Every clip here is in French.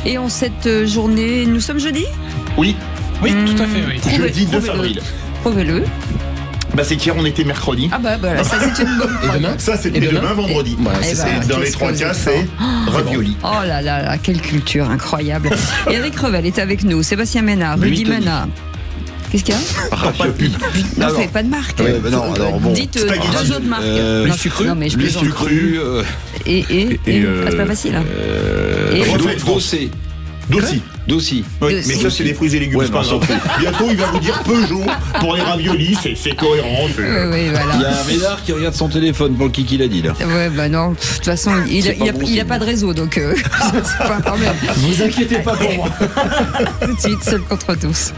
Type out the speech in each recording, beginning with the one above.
Et en cette journée, nous sommes jeudi ? Oui, tout à fait, oui. jeudi 9 avril. Prouvez-le. Bah c'est qu'hier on était mercredi. Ah bah voilà, ça c'est une bonne Et preuve. demain Ça c'était demain vendredi. Dans les trois cas c'est ravioli. Oh là là là, quelle culture incroyable. Eric Revel est avec nous, Sébastien Ménard, Rudy Mana. Qu'est-ce qu'il y a ? Pas de pub. Non, c'est pas de marque. non, alors bon. Dites deux autres marques. Non, sucru. Non mais je Le plaisante. sucru. Et c'est pas facile. Hein. Dossy. Oui, Dossy. mais ça c'est des fruits et légumes. Ouais, c'est pas grave. Bientôt il va vous dire Peugeot pour les raviolis, c'est cohérent. Oui, voilà. Il y a un Ménard qui regarde son téléphone pour le kiki l'a dit là. Ouais, bah non, de toute façon, il a pas de réseau, donc c'est pas un problème. Vous inquiétez pas pour moi. Tout de suite, seul contre tous.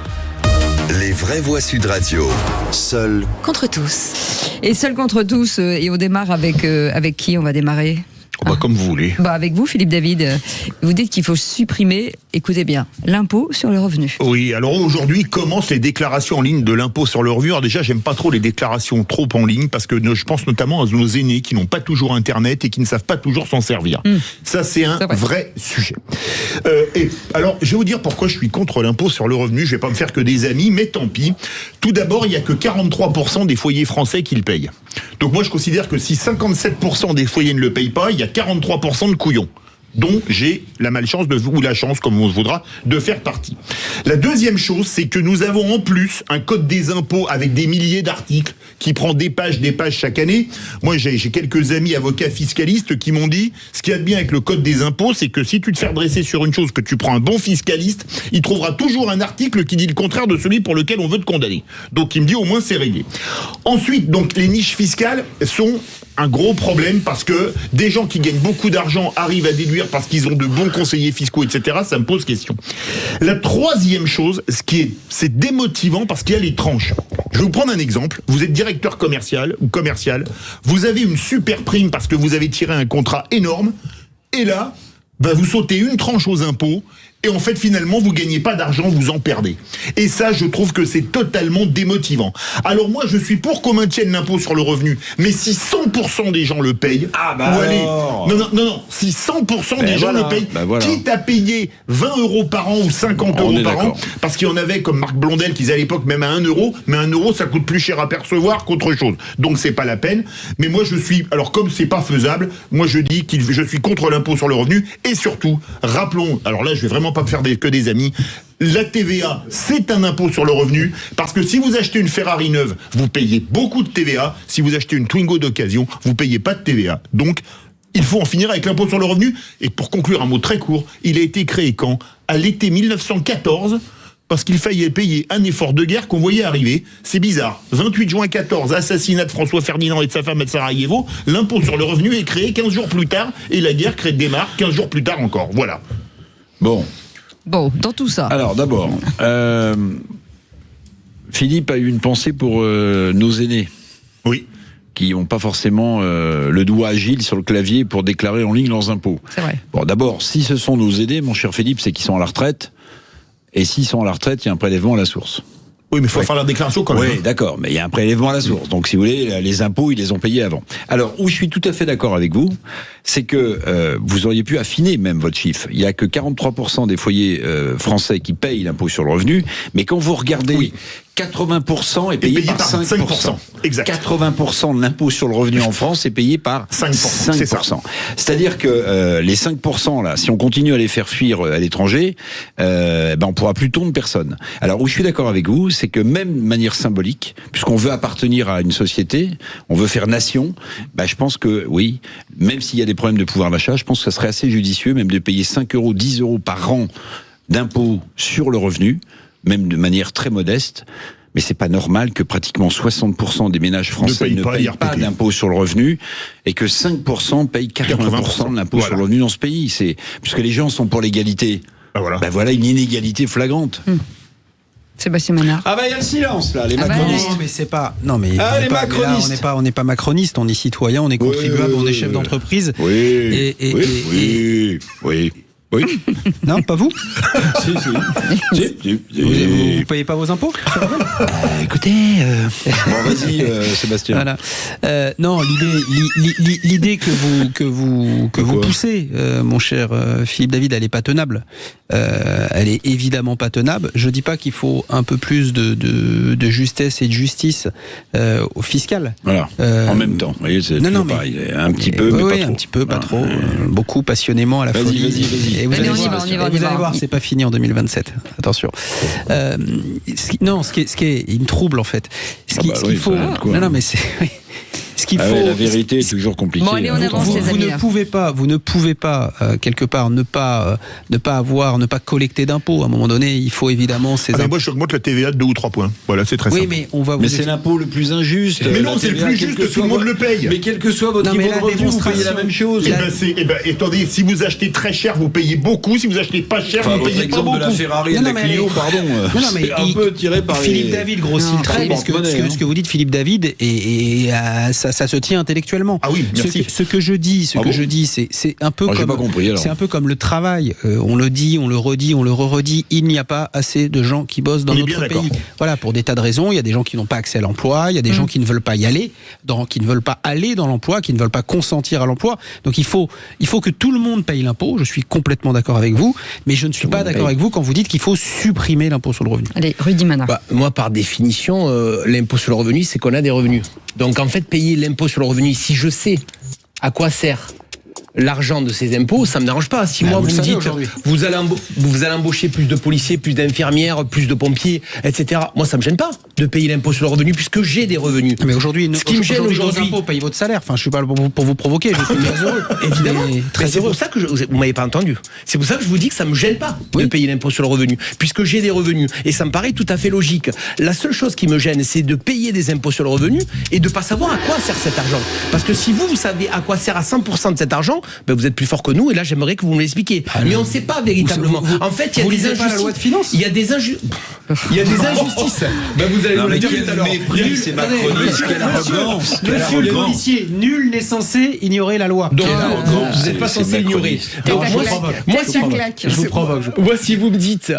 Les vraies voix Sud Radio. Seul Contre tous. Et seul contre tous, et on démarre avec qui on va démarrer ? Comme vous voulez. Avec vous, Philippe David. Vous dites qu'il faut supprimer, écoutez bien, l'impôt sur le revenu. Oui, alors aujourd'hui commencent les déclarations en ligne de l'impôt sur le revenu. Alors déjà, j'aime pas trop les déclarations trop en ligne parce que je pense notamment à nos aînés qui n'ont pas toujours Internet et qui ne savent pas toujours s'en servir. Ça, c'est un vrai sujet. Et alors, je vais vous dire pourquoi je suis contre l'impôt sur le revenu. Je vais pas me faire que des amis, mais tant pis. Tout d'abord, il y a que 43% des foyers français qui le payent. Donc moi, je considère que si 57% des foyers ne le payent pas, il y a 43% de couillons, dont j'ai la malchance ou la chance, comme on voudra, de faire partie. La deuxième chose, c'est que nous avons en plus un code des impôts avec des milliers d'articles qui prend des pages chaque année. Moi, j'ai quelques amis avocats fiscalistes qui m'ont dit, ce qu'il y a de bien avec le code des impôts, c'est que si tu te fais redresser sur une chose, que tu prends un bon fiscaliste, il trouvera toujours un article qui dit le contraire de celui pour lequel on veut te condamner. Donc il me dit au moins c'est réglé. Ensuite, donc les niches fiscales sont un gros problème parce que des gens qui gagnent beaucoup d'argent arrivent à déduire parce qu'ils ont de bons conseillers fiscaux, etc. Ça me pose question. La troisième chose, c'est démotivant parce qu'il y a les tranches. Je vais vous prendre un exemple. Vous êtes directeur commercial ou commercial. Vous avez une super prime parce que vous avez tiré un contrat énorme. Et là, vous sautez une tranche aux impôts. Et en fait, finalement, vous gagnez pas d'argent, vous en perdez. Et ça, je trouve que c'est totalement démotivant. Alors moi, je suis pour qu'on maintienne l'impôt sur le revenu. Mais si 100% des gens le payent, non, si 100% des gens le payent, quitte à payer 20 euros par an ou 50 euros par an, parce qu'il y en avait comme Marc Blondel qui disait à l'époque même à 1 euro, mais 1 euro, ça coûte plus cher à percevoir qu'autre chose. Donc c'est pas la peine. Mais moi, alors comme c'est pas faisable, moi je dis que je suis contre l'impôt sur le revenu. Et surtout, rappelons, alors là, je vais vraiment pas me faire que des amis. La TVA, c'est un impôt sur le revenu, parce que si vous achetez une Ferrari neuve, vous payez beaucoup de TVA. Si vous achetez une Twingo d'occasion, vous payez pas de TVA. Donc, il faut en finir avec l'impôt sur le revenu. Et pour conclure, un mot très court, il a été créé quand ? À l'été 1914, parce qu'il fallait payer un effort de guerre qu'on voyait arriver. C'est bizarre. 28 juin 14, assassinat de François Ferdinand et de sa femme à Sarajevo. L'impôt sur le revenu est créé 15 jours plus tard, et la guerre démarre 15 jours plus tard encore. Voilà. Bon, dans tout ça. Alors d'abord, Philippe a eu une pensée pour nos aînés. Oui. Qui n'ont pas forcément le doigt agile sur le clavier pour déclarer en ligne leurs impôts. C'est vrai. Bon, d'abord, si ce sont nos aînés, mon cher Philippe, c'est qu'ils sont à la retraite. Et s'ils sont à la retraite, il y a un prélèvement à la source. Oui, mais il faut faire la déclaration quand même. Oui, d'accord, mais il y a un prélèvement à la source. Donc, si vous voulez, les impôts, ils les ont payés avant. Alors, où je suis tout à fait d'accord avec vous, c'est que vous auriez pu affiner même votre chiffre. Il y a que 43% des foyers français qui payent l'impôt sur le revenu, mais quand vous regardez... 80% est payé par 5%. Exact. 80% de l'impôt sur le revenu en France est payé par 5%. C'est-à-dire que les 5% là, si on continue à les faire fuir à l'étranger, on pourra plus tondre personne. Alors où je suis d'accord avec vous, c'est que même de manière symbolique, puisqu'on veut appartenir à une société, on veut faire nation, je pense que oui, même s'il y a des problèmes de pouvoir d'achat, je pense que ça serait assez judicieux même de payer 5 euros, 10 euros par an d'impôt sur le revenu, même de manière très modeste, mais c'est pas normal que pratiquement 60% des ménages français ne payent pas d'impôt sur le revenu et que 5% payent 80% de l'impôt sur le revenu dans ce pays. Puisque les gens sont pour l'égalité. Voilà une inégalité flagrante. Sébastien Ménard. Il y a le silence là, les macronistes. Non, mais c'est pas. Non, mais les macronistes. On n'est pas macroniste, on est citoyen, on est contribuable, on est chef d'entreprise. Oui. Oui. Non, pas vous. Si. Vous payez pas vos impôts? Écoutez, bon, vas-y, Sébastien. Voilà. Non, l'idée que vous poussez, mon cher Philippe David, elle est pas tenable. Elle est évidemment pas tenable. Je dis pas qu'il faut un peu plus de justesse et de justice au fiscal. Voilà. En même temps. Vous voyez, c'est toujours pareil. Un petit peu, mais pas trop. Un petit peu, pas trop. Beaucoup passionnément à la folie. Vas-y. Et vous allez on y va. voir, c'est pas fini en 2027. Attention. Ce qui est, il me trouble en fait. Ce qu'il faut. Non, mais c'est. Ce qu'il faut. La vérité est toujours compliquée. Bon, allez, on avance, les amis. Vous ne pouvez pas quelque part ne pas collecter d'impôts. À un moment donné, il faut évidemment ces impôts. Moi, je augmente la TVA de 2 ou 3 points. Voilà, c'est très simple. Mais c'est l'impôt le plus injuste. Mais non, c'est le plus juste, tout le monde le paye. Mais quel que soit votre niveau de revenu, vous payez la même chose. Attendez, si vous achetez très cher, vous payez beaucoup. Si vous achetez pas cher, vous payez pas beaucoup. De la Ferrari et de la Clio, pardon. C'est un peu tiré par Philippe David grossit le trait, parce que ce que vous dites, Philippe David, et ça se tient intellectuellement. Ah oui, merci. Ce que je dis, c'est un peu comme. J'ai pas compris, alors. C'est un peu comme le travail. On le dit, on le redit, on le redit. Il n'y a pas assez de gens qui bossent dans notre pays. Voilà, pour des tas de raisons. Il y a des gens qui n'ont pas accès à l'emploi. Il y a des gens qui ne veulent pas y aller, qui ne veulent pas aller dans l'emploi, qui ne veulent pas consentir à l'emploi. Donc il faut que tout le monde paye l'impôt. Je suis complètement d'accord avec vous, mais je ne suis pas d'accord avec vous quand vous dites qu'il faut supprimer l'impôt sur le revenu. Allez, Rudy Mana. Moi, par définition, l'impôt sur le revenu, c'est qu'on a des revenus. Donc en fait, payer l'impôt sur le revenu, si je sais à quoi sert l'argent de ces impôts, ça me dérange pas. Si moi vous me dites vous allez embaucher plus de policiers, plus d'infirmières, plus de pompiers, etc. Moi ça me gêne pas de payer l'impôt sur le revenu puisque j'ai des revenus. Mais aujourd'hui, ce qui me gêne aujourd'hui, vos impôts payent votre salaire. Enfin, je suis pas là pour vous provoquer. Je suis très heureux. Évidemment. C'est pour ça que vous m'avez pas entendu. C'est pour ça que je vous dis que ça me gêne pas de payer l'impôt sur le revenu puisque j'ai des revenus et ça me paraît tout à fait logique. La seule chose qui me gêne, c'est de payer des impôts sur le revenu et de pas savoir à quoi sert cet argent. Parce que si vous savez à quoi sert à 100% de cet argent, ben vous êtes plus fort que nous et là j'aimerais que vous me l'expliquiez. Mais on ne sait pas véritablement. En fait, il y a des injustices. La loi de finances. Il y a des injustices. Ben vous allez nous le dire tout à l'heure. C'est macroniste, quelle arrogance. Monsieur le policier, nul n'est censé ignorer la loi. Donc vous n'êtes pas censé l'ignorer. Moi, si vous me dites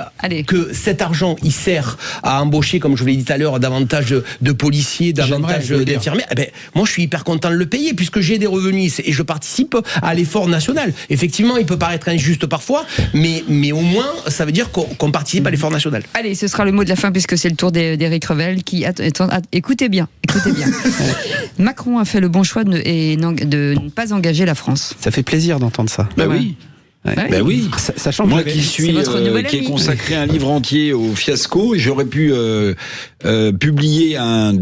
que cet argent il sert à embaucher, comme je vous l'ai dit tout à l'heure, davantage de policiers, davantage d'infirmières, moi je suis hyper content de le payer puisque j'ai des revenus et je participe à l'effort national. Effectivement, il peut paraître injuste parfois, mais au moins ça veut dire qu'on participe à l'effort national. Allez, ce sera le mot de la fin puisque c'est le tour d'Éric Revel qui écoutez bien. Macron a fait le bon choix de ne pas engager la France. Ça fait plaisir d'entendre ça. Oui. Oui. Sachant moi qui ai consacré un livre entier au fiasco, j'aurais pu publier un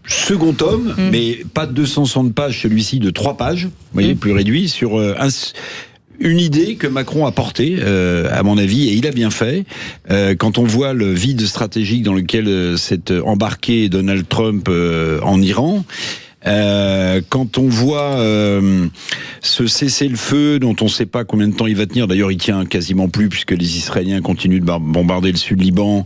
second tome, mais pas de 260 pages, celui-ci de 3 pages, vous voyez, plus réduit, sur une idée que Macron a portée, à mon avis, et il a bien fait. Quand on voit le vide stratégique dans lequel s'est embarqué Donald Trump en Iran, quand on voit ce cessez-le-feu dont on ne sait pas combien de temps il va tenir, d'ailleurs il tient quasiment plus puisque les Israéliens continuent de bombarder le sud Liban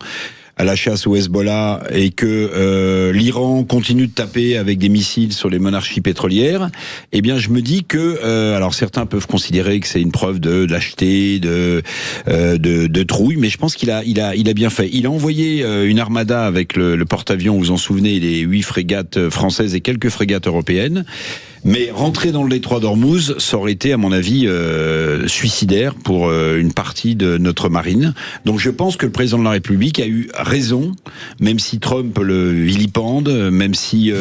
à la chasse au Hezbollah et que l'Iran continue de taper avec des missiles sur les monarchies pétrolières, eh bien je me dis que alors certains peuvent considérer que c'est une preuve de lâcheté, de trouille, mais je pense qu'il a bien fait. Il a envoyé une armada avec le porte-avions, vous vous en souvenez, les 8 frégates françaises et quelques frégates européennes. Mais rentrer dans le détroit d'Ormuz, ça aurait été, à mon avis, suicidaire pour une partie de notre marine. Donc je pense que le président de la République a eu raison, même si Trump le vilipende, même si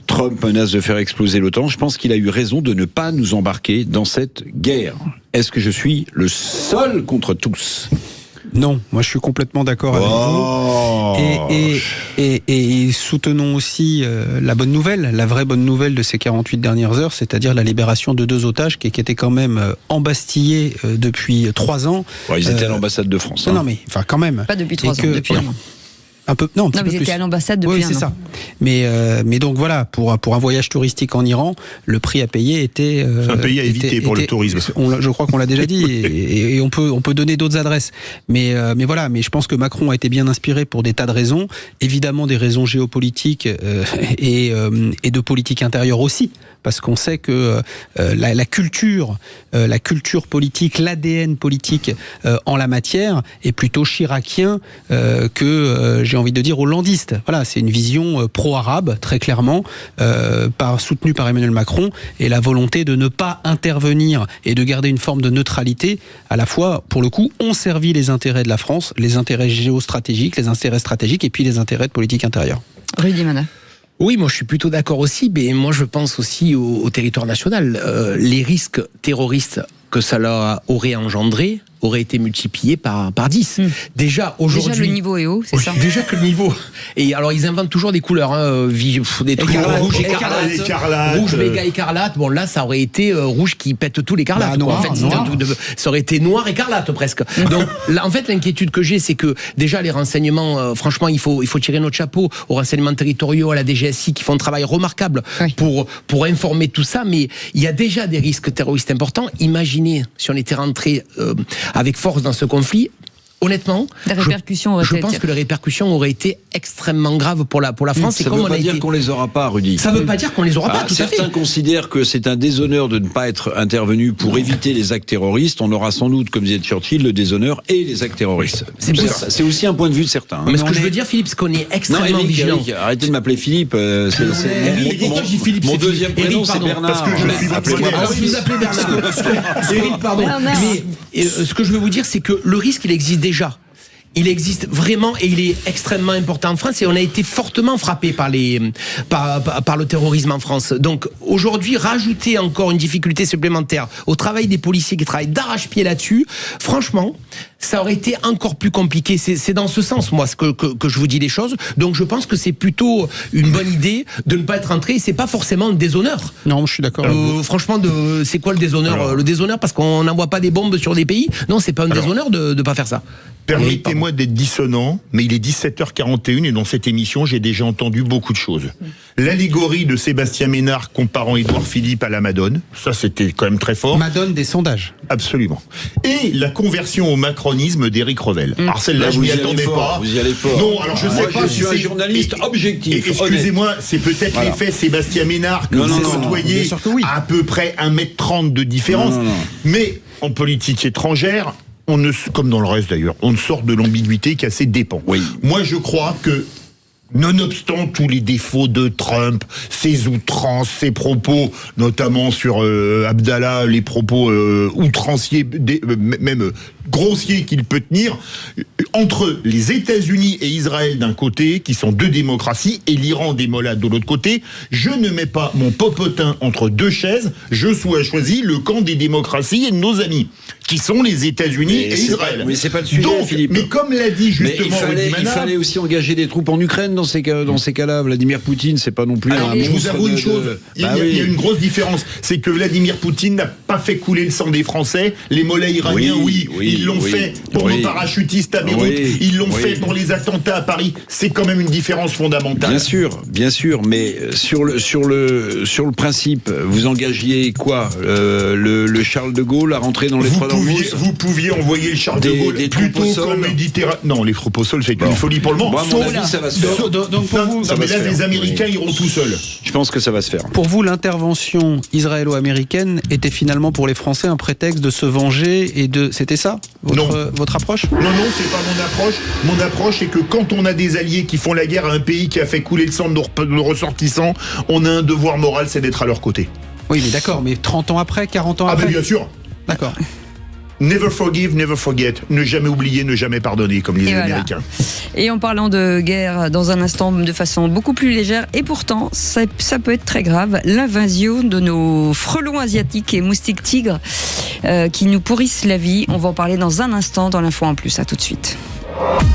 Trump menace de faire exploser l'OTAN, je pense qu'il a eu raison de ne pas nous embarquer dans cette guerre. Est-ce que je suis le seul contre tous ? Non, moi je suis complètement d'accord avec vous. Et soutenons aussi la bonne nouvelle, la vraie bonne nouvelle de ces 48 dernières heures, c'est-à-dire la libération de 2 otages qui étaient quand même embastillés depuis 3 ans. Ouais, ils étaient à l'ambassade de France. Non, mais enfin quand même. Pas depuis 3 ans, depuis 1 an. Un peu, non, un petit peu ils étaient plus. à l'ambassade depuis oui, un c'est an. ça. Mais donc voilà, pour un voyage touristique en Iran, le prix à payer était. C'est un pays à éviter pour le tourisme. Je crois qu'on l'a déjà dit, et on peut donner d'autres adresses. Mais voilà, mais je pense que Macron a été bien inspiré pour des tas de raisons. Évidemment, des raisons géopolitiques et de politique intérieure aussi, parce qu'on sait que la culture politique, l'ADN politique en la matière est plutôt chiracien que j'ai envie de dire hollandiste. Voilà, c'est une vision pro-arabe très clairement, soutenue par Emmanuel Macron, et la volonté de ne pas intervenir et de garder une forme de neutralité, à la fois pour le coup ont servi les intérêts de la France, les intérêts géostratégiques, les intérêts stratégiques et puis les intérêts de politique intérieure. Rudy Mana. Oui, moi je suis plutôt d'accord aussi, mais moi je pense aussi au territoire national. Les risques terroristes que ça leur aurait engendré aurait été multiplié par 10. Déjà aujourd'hui. Déjà le niveau est haut, c'est ça. Déjà que le niveau. Et alors ils inventent toujours des couleurs, des trucs rouge écarlate, rouge méga écarlate. Bon là, ça aurait été rouge qui pète tout l'écarlate. Noir, en fait, ça aurait été noir écarlate presque. Donc là, en fait, l'inquiétude que j'ai, c'est que déjà les renseignements, franchement, il faut tirer notre chapeau aux renseignements territoriaux, à la DGSI, qui font un travail remarquable pour informer tout ça. Mais il y a déjà des risques terroristes importants. Imaginez si on était rentré avec force dans ce conflit. Honnêtement, je pense que les répercussions auraient été extrêmement graves pour la France. Ça ne veut pas dire qu'on les aura pas, Rudy. Ça ne veut pas dire qu'on les aura pas, tout à fait. Certains considèrent que c'est un déshonneur de ne pas être intervenu pour éviter les actes terroristes. On aura sans doute, comme disait Churchill, le déshonneur et les actes terroristes. C'est aussi un point de vue de certains. Mais ce que je veux dire, Philippe, c'est qu'on est extrêmement vigilant. Eric, arrêtez de m'appeler Philippe. Mon deuxième prénom, c'est Bernard. Parce que je suis je vous appelais Bernard. Eric, pardon. Mais ce que je veux vous dire, c'est que le risque, il existe déjà. Il existe vraiment et il est extrêmement important en France, et on a été fortement frappé par le terrorisme en France. Donc aujourd'hui, rajouter encore une difficulté supplémentaire au travail des policiers qui travaillent d'arrache-pied là-dessus, franchement, ça aurait été encore plus compliqué. C'est dans ce sens, moi, que je vous dis les choses. Donc je pense que c'est plutôt une bonne idée de ne pas être entré. C'est pas forcément un déshonneur. Non, je suis d'accord. Franchement, c'est quoi le déshonneur ? Le déshonneur parce qu'on n'envoie pas des bombes sur des pays ? Non, c'est pas un déshonneur de ne pas faire ça. Permettez-moi d'être dissonant, mais il est 17h41 et dans cette émission, j'ai déjà entendu beaucoup de choses. L'allégorie de Sébastien Ménard comparant Édouard Philippe à la Madone, ça c'était quand même très fort. Madone des sondages. Absolument. Et la conversion au macronisme d'Éric Revel. Alors celle-là, je m'y attendais pas. Vous y allez fort. Non, alors je sais pas. Je suis un journaliste objectif. Excusez-moi, c'est peut-être l'effet Sébastien Ménard que vous avez côtoyé à peu près 1m30 de différence. Non. Mais en politique étrangère, comme dans le reste d'ailleurs, on sort de l'ambiguïté qui a ses dépens. Oui. Moi, je crois que, nonobstant tous les défauts de Trump, ses outrances, ses propos, notamment sur Abdallah, les propos outranciers, même grossiers qu'il peut tenir, entre les États-Unis et Israël d'un côté, qui sont deux démocraties, et l'Iran des mollahs de l'autre côté, je ne mets pas mon popotin entre deux chaises, je choisis le camp des démocraties et de nos amis, qui sont les États-Unis et Israël. Mais c'est pas le sujet, donc, Philippe. Mais comme l'a dit justement il fallait aussi engager des troupes en Ukraine dans ces cas-là. Vladimir Poutine, c'est pas non plus un monstre. Je vous avoue une chose, il y a une grosse différence, c'est que Vladimir Poutine n'a pas fait couler le sang des Français. Les mollahs iraniens, ils l'ont fait pour nos parachutistes à Beyrouth, ils l'ont fait pour les attentats à Paris. C'est quand même une différence fondamentale. Bien sûr, mais sur le principe, vous engagiez quoi, le Charles de Gaulle à rentrer dans les trois d'Ormuz. Vous pouviez envoyer le Charles de Gaulle plutôt comme Méditerranée. Non, les troupes au sol, c'est une folie pour le moment. Moi, à mon avis, ça va se faire. Donc pour vous, mais là, les Américains iront tout seuls. Je pense que ça va se faire. Pour vous, l'intervention israélo-américaine était finalement pour les Français un prétexte de se venger c'était ça votre approche ? Non, c'est pas mon approche. Mon approche est que quand on a des alliés qui font la guerre à un pays qui a fait couler le sang de nos ressortissants, on a un devoir moral, c'est d'être à leur côté. Oui, mais d'accord, mais 30 ans après, 40 ans après. Ah, bien sûr. D'accord. Never forgive, never forget. Ne jamais oublier, ne jamais pardonner, comme les Américains. Et en parlant de guerre, dans un instant, de façon beaucoup plus légère, et pourtant, ça peut être très grave, l'invasion de nos frelons asiatiques et moustiques tigres qui nous pourrissent la vie. On va en parler dans un instant dans l'Info en Plus. À tout de suite.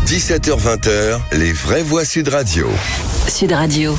17h-20h, les vraies voix Sud Radio. Sud Radio.